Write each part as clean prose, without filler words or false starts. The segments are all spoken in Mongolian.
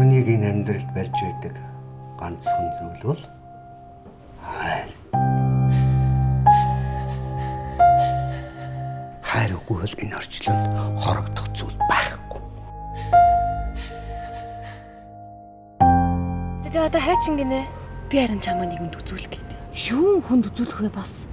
Хүнийг энэ амьдралд барьж байдаг ганцхан зүйл бол хайр. Хайр үгүй бол энэ орчлонд хорогдох зүйл байхгүй. Тэгээ одоо хайчин гинэ. Би харин чамаа нэгэнд үзүүлэх гээд. Юу хүнд үзүүлэх вэ бас?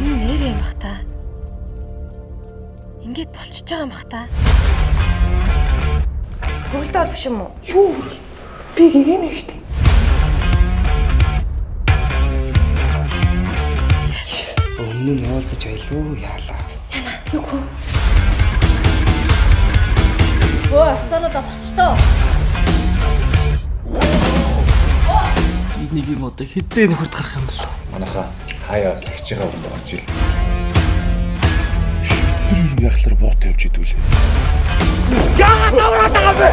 Энэ нэрээ юм бах та. Ингээд болчихж байгаа юм бах та. Хөвөлтэй бол биш юм уу? Юу хөрөл? Би гэгэнэ штэ. Өмнө нь явуулцаж байлуу яалаа. Юу хөө? Өө, хацаануудаа басалтаа. Энийг юм одоо хизээ нөхөрт гарах юм бол. Манайха хаяа сахиж байгаа юм болж ил. Тэр юм яхалаар боот явж идэв лээ. Яагаад тавраад байгаа бэ?